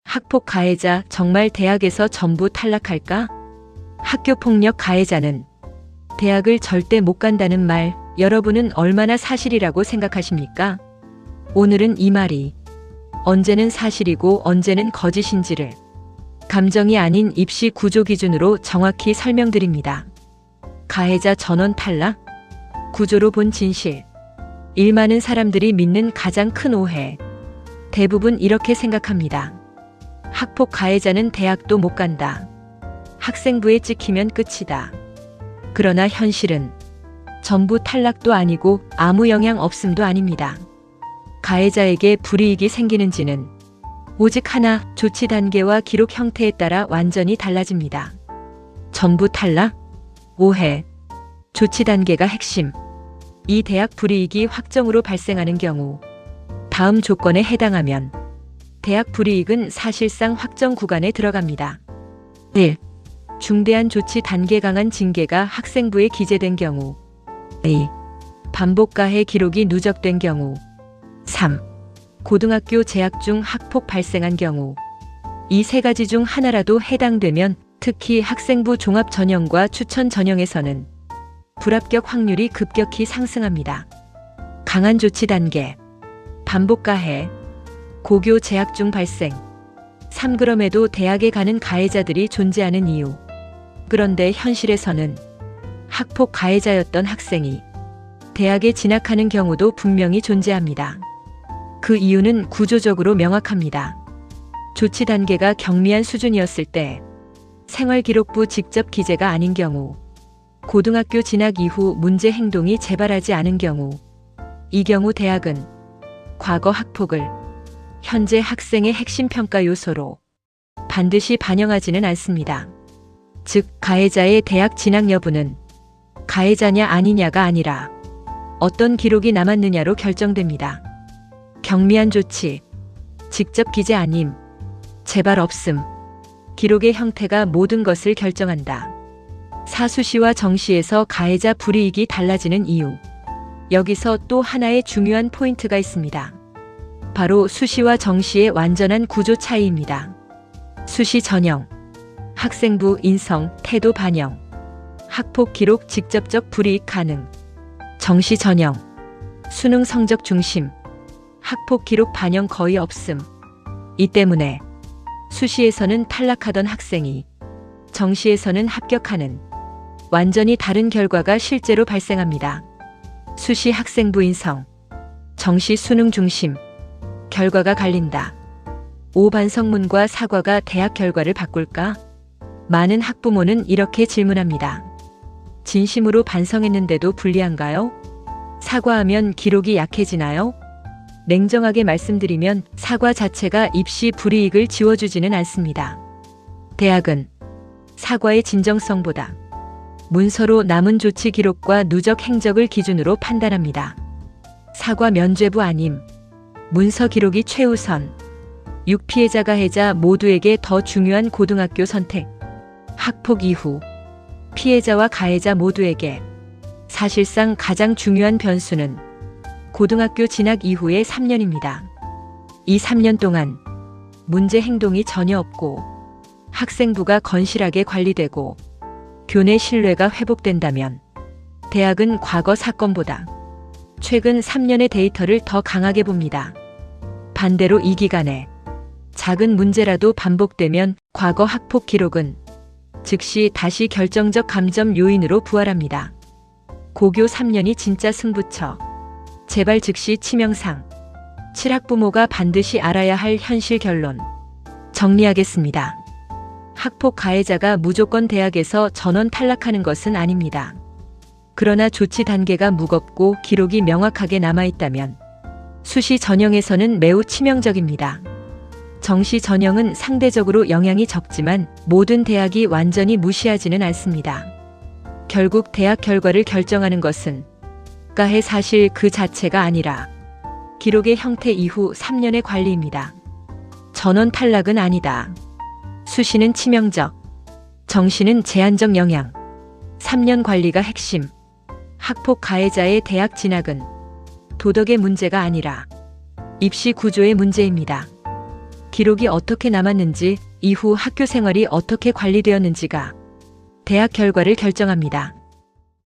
학폭 가해자 정말 대학에서 전부 탈락할까? 학교폭력 가해자는 대학을 절대 못 간다는 말, 여러분은 얼마나 사실이라고 생각하십니까? 오늘은 이 말이 언제는 사실이고 언제는 거짓인지를 감정이 아닌 입시 구조 기준으로 정확히 설명드립니다. 가해자 전원 탈락? 구조로 본 진실. 많은 사람들이 믿는 가장 큰 오해. 대부분 이렇게 생각합니다. 학폭 가해자는 대학도 못 간다. 학생부에 찍히면 끝이다. 그러나 현실은 전부 탈락도 아니고 아무 영향 없음도 아닙니다. 가해자에게 불이익이 생기는지는 오직 하나, 조치 단계와 기록 형태에 따라 완전히 달라집니다. 전부 탈락? 오해. 조치 단계가 핵심. 이 대학 불이익이 확정으로 발생하는 경우 다음 조건에 해당하면 대학 불이익은 사실상 확정 구간에 들어갑니다. 1. 중대한 조치 단계 강한 징계가 학생부에 기재된 경우. 2. 반복 가해 기록이 누적된 경우. 3. 고등학교 재학 중 학폭 발생한 경우. 이 세 가지 중 하나라도 해당되면 특히 학생부 종합 전형과 추천 전형에서는 불합격 확률이 급격히 상승합니다. 강한 조치 단계. 반복 가해. 고교 재학 중 발생. 3g에도 대학에 가는 가해자들이 존재하는 이유. 그런데 현실에서는 학폭 가해자였던 학생이 대학에 진학하는 경우도 분명히 존재합니다. 그 이유는 구조적으로 명확합니다. 조치 단계가 경미한 수준이었을 때, 생활기록부 직접 기재가 아닌 경우, 고등학교 진학 이후 문제 행동이 재발하지 않은 경우, 이 경우 대학은 과거 학폭을 현재 학생의 핵심 평가 요소로 반드시 반영하지는 않습니다. 즉, 가해자의 대학 진학 여부는 가해자냐 아니냐가 아니라 어떤 기록이 남았느냐로 결정됩니다. 경미한 조치, 직접 기재 아님, 재발 없음, 기록의 형태가 모든 것을 결정한다. 사수시와 정시에서 가해자 불이익이 달라지는 이유. 여기서 또 하나의 중요한 포인트가 있습니다. 바로 수시와 정시의 완전한 구조 차이입니다. 수시 전형, 학생부 인성, 태도 반영, 학폭 기록 직접적 불이익 가능. 정시 전형, 수능 성적 중심, 학폭 기록 반영 거의 없음. 이 때문에 수시에서는 탈락하던 학생이 정시에서는 합격하는 완전히 다른 결과가 실제로 발생합니다. 수시 학생부 인성, 정시 수능 중심, 결과가 갈린다. 오반성문과 사과가 대학 결과를 바꿀까? 많은 학부모는 이렇게 질문합니다. 진심으로 반성했는데도 불리한가요? 사과하면 기록이 약해지나요? 냉정하게 말씀드리면 사과 자체가 입시 불이익을 지워주지는 않습니다. 대학은 사과의 진정성보다 문서로 남은 조치 기록과 누적 행적을 기준으로 판단합니다. 사과 면죄부 아님, 문서 기록이 최우선. 6피해자 가해자 모두에게 더 중요한 고등학교 선택. 학폭 이후 피해자와 가해자 모두에게 사실상 가장 중요한 변수는 고등학교 진학 이후의 3년입니다. 이 3년 동안 문제 행동이 전혀 없고 학생부가 건실하게 관리되고 교내 신뢰가 회복된다면 대학은 과거 사건보다 최근 3년의 데이터를 더 강하게 봅니다. 반대로 이 기간에 작은 문제라도 반복되면 과거 학폭 기록은 즉시 다시 결정적 감점 요인으로 부활합니다. 고교 3년이 진짜 승부처. 재발 즉시 치명상. 7학부모가 반드시 알아야 할 현실 결론. 정리하겠습니다. 학폭 가해자가 무조건 대학에서 전원 탈락하는 것은 아닙니다. 그러나 조치 단계가 무겁고 기록이 명확하게 남아있다면 수시 전형에서는 매우 치명적입니다. 정시 전형은 상대적으로 영향이 적지만 모든 대학이 완전히 무시하지는 않습니다. 결국 대학 결과를 결정하는 것은 가해 사실 그 자체가 아니라 기록의 형태 이후 3년의 관리입니다. 전원 탈락은 아니다. 수시는 치명적, 정시는 제한적 영향, 3년 관리가 핵심. 학폭 가해자의 대학 진학은 도덕의 문제가 아니라 입시 구조의 문제입니다. 기록이 어떻게 남았는지, 이후 학교 생활이 어떻게 관리되었는지가 대학 결과를 결정합니다.